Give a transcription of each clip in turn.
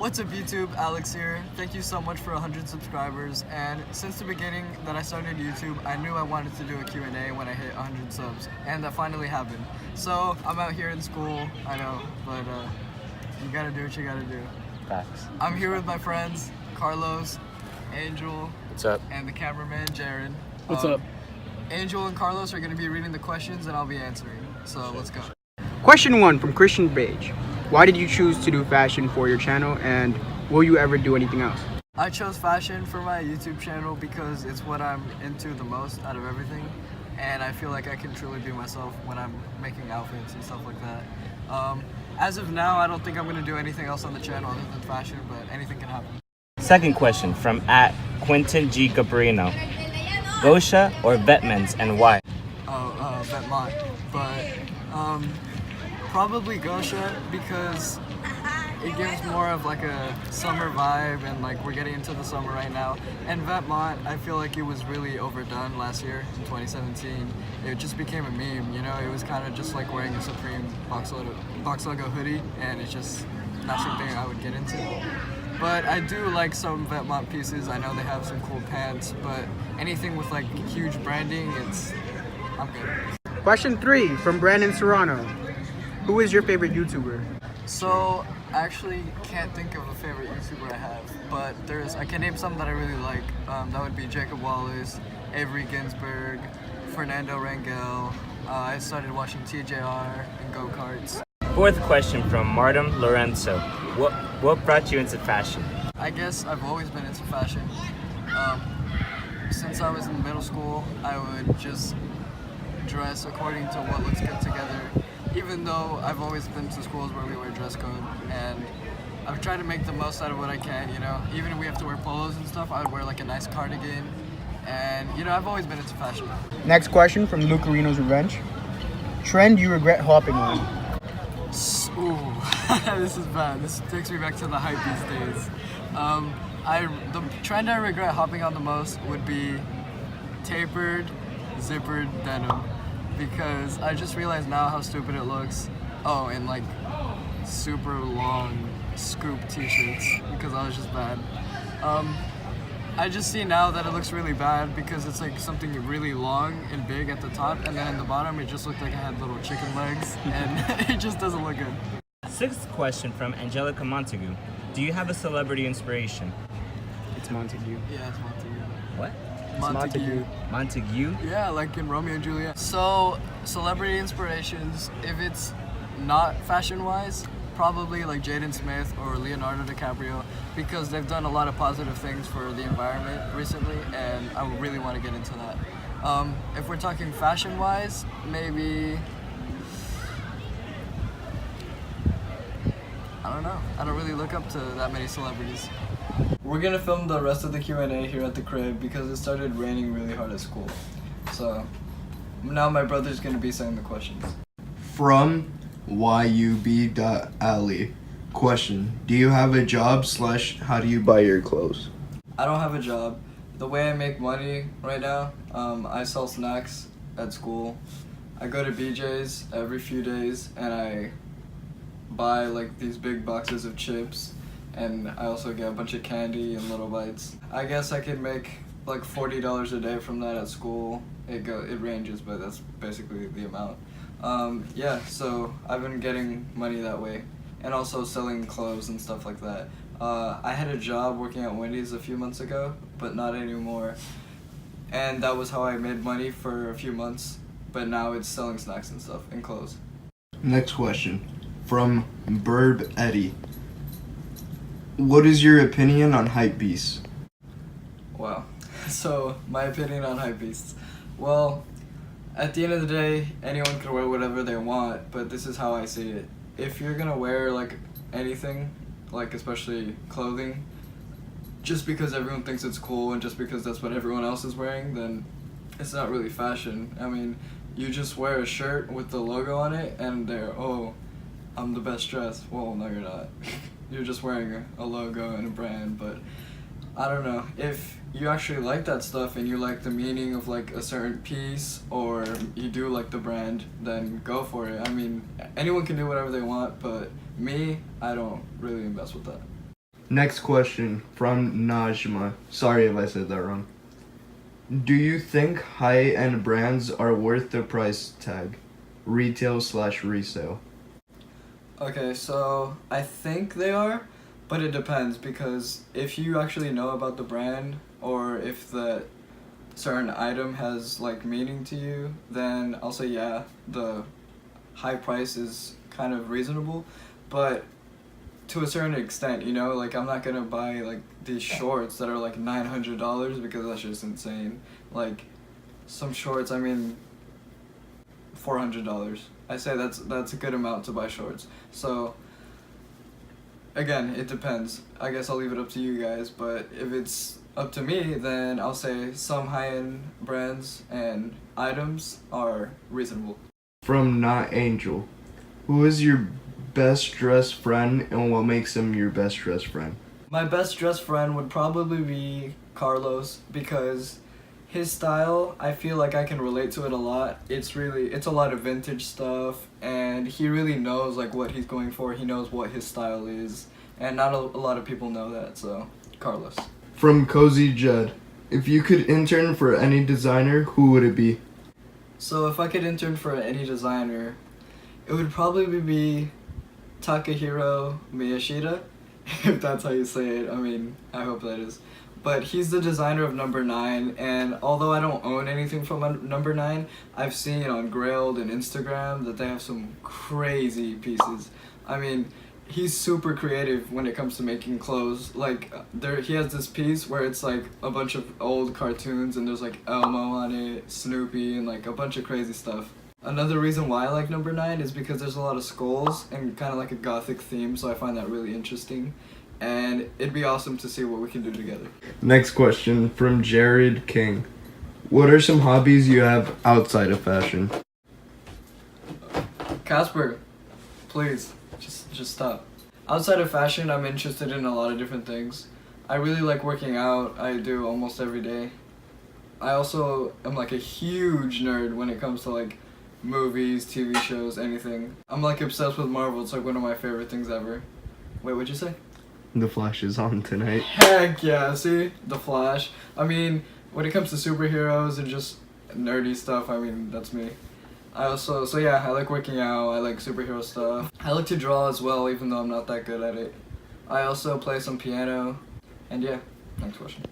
What's up YouTube, Alex here. Thank you so much for 100 subscribers, and since the beginning that I started YouTube, I knew I wanted to do a Q&A when I hit 100 subs, and that finally happened. So I'm out here in school, I know, but you gotta do what you gotta do. Facts. I'm here with my friends, Carlos, Angel, What's up? and the cameraman, Jared. What's up? Angel and Carlos are gonna be reading the questions and I'll be answering, so let's go. Question 1 from Christian Beige. Why did you choose to do fashion for your channel, and will you ever do anything else? I chose fashion for my YouTube channel because it's what I'm into the most out of everything, and I feel like I can truly be myself when I'm making outfits and stuff like that. As of now, I don't think I'm going to do anything else on the channel other than fashion, but anything can happen. Second question from @Quentin G. Gabrino. Gosha or Vetmans, and why? Vetmont, but probably Gosha because it gives more of like a summer vibe, and like we're getting into the summer right now. And Vetmont, I feel like it was really overdone last year in 2017. It just became a meme, you know. It was kind of just like wearing a Supreme box logo hoodie, and it's just not something I would get into. But I do like some Vetmont pieces. I know they have some cool pants, but anything with like huge branding, I'm good. Question 3 from Brandon Serrano. Who is your favorite YouTuber? So I actually can't think of a favorite YouTuber I have, but I can name some that I really like. That would be Jacob Wallace, Avery Ginsberg, Fernando Rangel. I started watching TJR and go-karts. Fourth question from Martin Lorenzo. What brought you into fashion? I guess I've always been into fashion. Since I was in middle school, I would just dress according to what looks good together. Even though I've always been to schools where we wear dress code, and I've tried to make the most out of what I can, you know. Even if we have to wear polos and stuff, I would wear like a nice cardigan. And you know, I've always been into fashion. Next question from Luke Carino's Revenge. Trend you regret hopping on? Ooh, this is bad. This takes me back to the hypebeast days. The trend I regret hopping on the most would be tapered, zippered denim, because I just realized now how stupid it looks. Oh, and like super long scoop t-shirts, because I was just bad. I just see now that it looks really bad because it's like something really long and big at the top, and then in the bottom it just looked like it had little chicken legs, and it just doesn't look good. Sixth question from Angelica Montague. Do you have a celebrity inspiration? It's Montague. Yeah, it's Montague. What? Montague. Montague? Yeah, like in Romeo and Juliet. So, celebrity inspirations, if it's not fashion-wise, probably like Jaden Smith or Leonardo DiCaprio, because they've done a lot of positive things for the environment recently, and I really want to get into that. If we're talking fashion-wise, maybe, I don't know. I don't really look up to that many celebrities. We're gonna film the rest of the Q&A here at the crib because it started raining really hard at school. So now my brother's gonna be saying the questions. From YUB.Ali. Question. Do you have a job / how do you buy your clothes? I don't have a job. The way I make money right now, I sell snacks at school. I go to BJ's every few days and I buy like these big boxes of chips, and I also get a bunch of candy and little bites. I guess I could make like $40 a day from that at school. It ranges, but that's basically the amount. Yeah, so I've been getting money that way, and also selling clothes and stuff like that. I had a job working at Wendy's a few months ago, but not anymore. And that was how I made money for a few months, but now it's selling snacks and stuff and clothes. Next question. From Burb Eddie. What is your opinion on hypebeasts? Wow. So, my opinion on hypebeasts. Well, at the end of the day, anyone can wear whatever they want, but this is how I see it. If you're gonna wear like anything, like especially clothing, just because everyone thinks it's cool and just because that's what everyone else is wearing, then it's not really fashion. I mean, you just wear a shirt with the logo on it and I'm the best dressed. Well, no, you're not. You're just wearing a logo and a brand, but I don't know. If you actually like that stuff and you like the meaning of like a certain piece, or you do like the brand, then go for it. I mean, anyone can do whatever they want, but me, I don't really invest with that. Next question from Najma. Sorry if I said that wrong. Do you think high-end brands are worth the price tag? Retail/resale. Okay, so I think they are, but it depends because if you actually know about the brand or if the certain item has like meaning to you, then I'll say yeah, the high price is kind of reasonable, but to a certain extent, you know, like I'm not gonna buy like these shorts that are like $900 because that's just insane. Like some shorts, I mean, $400. I say that's a good amount to buy shorts. So again, it depends. I guess I'll leave it up to you guys, but if it's up to me, then I'll say some high-end brands and items are reasonable. From Not Angel. Who is your best dressed friend and what makes him your best dressed friend? My best dressed friend would probably be Carlos because his style, I feel like I can relate to it a lot. It's a lot of vintage stuff and he really knows like what he's going for. He knows what his style is and not a lot of people know that, so Carlos. From Cozy Judd. If you could intern for any designer, who would it be? So if I could intern for any designer, it would probably be Takahiro Miyashita, if that's how you say it. I mean, I hope that is. But he's the designer of Number 9, and although I don't own anything from Number 9, I've seen on Grailed and Instagram that they have some crazy pieces. I mean, he's super creative when it comes to making clothes. Like, he has this piece where it's like a bunch of old cartoons, and there's like Elmo on it, Snoopy, and like a bunch of crazy stuff. Another reason why I like Number 9 is because there's a lot of skulls and kind of like a gothic theme, so I find that really interesting. And it'd be awesome to see what we can do together. Next question from Jared King. What are some hobbies you have outside of fashion? Casper, please, just stop. Outside of fashion, I'm interested in a lot of different things. I really like working out. I do almost every day. I also am like a huge nerd when it comes to like movies, TV shows, anything. I'm like obsessed with Marvel. It's like one of my favorite things ever. Wait, what'd you say? The Flash is on tonight. Heck yeah, see? The Flash. I mean, when it comes to superheroes and just nerdy stuff, I mean, that's me. I like working out, I like superhero stuff. I like to draw as well, even though I'm not that good at it. I also play some piano, and yeah, next question.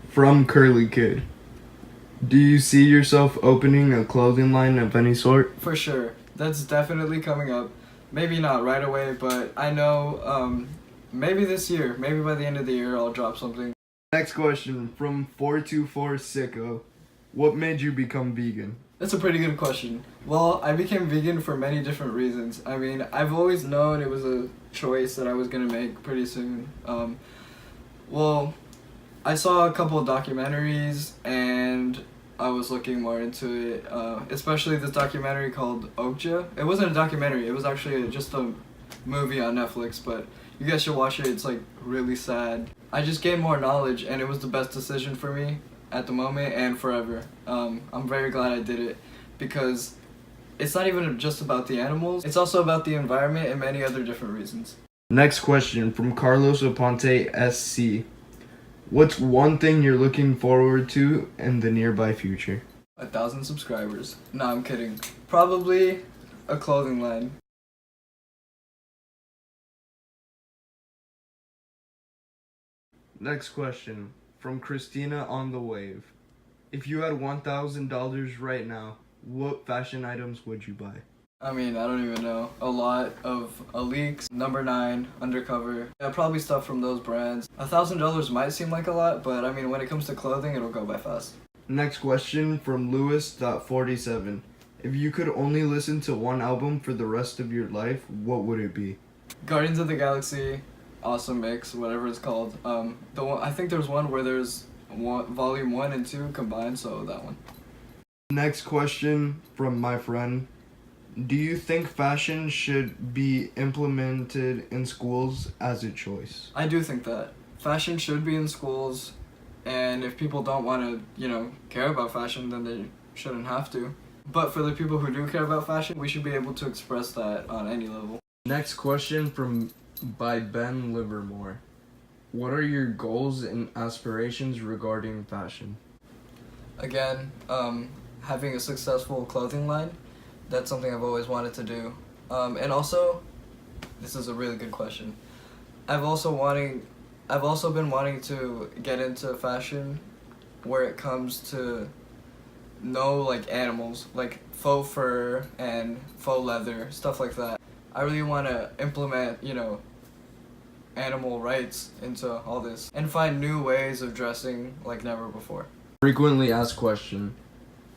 From Curly Kid. Do you see yourself opening a clothing line of any sort? For sure. That's definitely coming up. Maybe not right away, but I know, maybe this year, maybe by the end of the year, I'll drop something. Next question from 424 Sicko. What made you become vegan? That's a pretty good question. Well, I became vegan for many different reasons. I mean, I've always known it was a choice that I was gonna make pretty soon. Well, I saw a couple of documentaries and I was looking more into it, especially this documentary called Okja. It wasn't a documentary, it was actually just a movie on Netflix, but you guys should watch it. It's like really sad. I just gained more knowledge and it was the best decision for me at the moment and forever. I'm very glad I did it because it's not even just about the animals, it's also about the environment and many other different reasons. Next question from Carlos Aponte SC. What's one thing you're looking forward to in the nearby future? 1,000 subscribers. No, I'm kidding. Probably a clothing line. Next question from Christina on the Wave. If you had $1,000 right now, what fashion items would you buy? I mean, I don't even know. A lot of Aleeks, Number 9, Undercover. Yeah, probably stuff from those brands. $1,000 might seem like a lot, but I mean, when it comes to clothing, it'll go by fast. Next question from Lewis.47. If you could only listen to one album for the rest of your life, what would it be? Guardians of the Galaxy, Awesome Mix, whatever it's called. I think there's one where there's volume 1 and 2 combined, so that one. Next question from my friend. Do you think fashion should be implemented in schools as a choice? I do think that. Fashion should be in schools, and if people don't want to, care about fashion, then they shouldn't have to. But for the people who do care about fashion, we should be able to express that on any level. Next question by Ben Livermore. What are your goals and aspirations regarding fashion? Again, having a successful clothing line, that's something I've always wanted to do. And also, this is a really good question. I've also been wanting to get into fashion where it comes to like animals, like faux fur and faux leather, stuff like that. I really want to implement, animal rights into all this and find new ways of dressing like never before. Frequently asked question.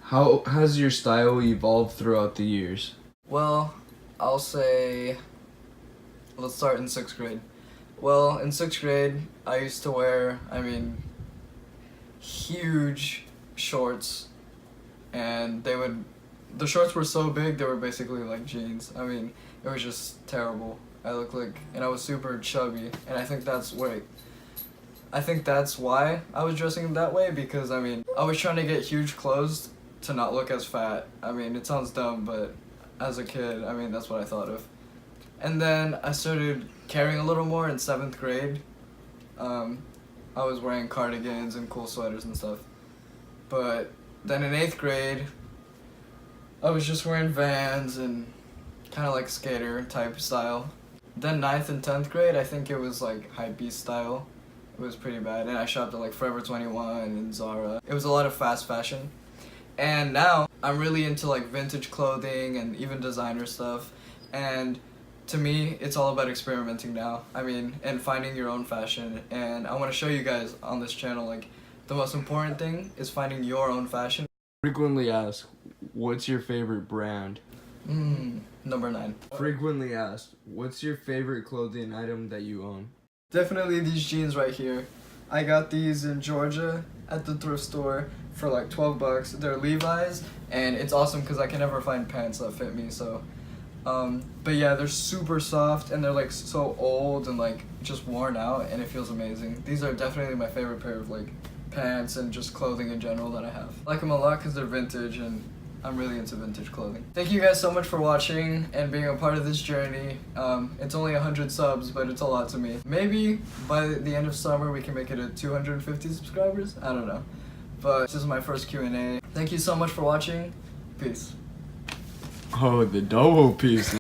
How has your style evolved throughout the years? Well, I'll say, let's start in 6th grade. Well, in 6th grade, I used to wear, huge shorts, and the shorts were so big, they were basically like jeans. It was just terrible. I was super chubby, and I think that's why I was dressing that way, because I was trying to get huge clothes to not look as fat. It sounds dumb, but as a kid, that's what I thought of. And then I started caring a little more in 7th grade. I was wearing cardigans and cool sweaters and stuff. But then in 8th grade, I was just wearing Vans and kind of like skater type style. Then 9th and 10th grade, I think it was like hypebeast style. It was pretty bad, and I shopped at like Forever 21 and Zara. It was a lot of fast fashion. And now I'm really into like vintage clothing and even designer stuff. And to me, it's all about experimenting now. And finding your own fashion. And I want to show you guys on this channel, like, the most important thing is finding your own fashion. Frequently asked, what's your favorite brand? Number 9. Frequently asked, what's your favorite clothing item that you own? Definitely these jeans right here. I got these in Georgia at the thrift store for like $12. They're Levi's, and it's awesome because I can never find pants that fit me, so. But yeah, they're super soft, and they're like so old and like just worn out, and it feels amazing. These are definitely my favorite pair of like pants and just clothing in general that I have. I like them a lot because they're vintage, and I'm really into vintage clothing. Thank you guys so much for watching and being a part of this journey. It's only 100 subs, but it's a lot to me. Maybe by the end of summer we can make it at 250 subscribers? I don't know. But this is my first Q&A. Thank you so much for watching. Peace. Oh, the double piece.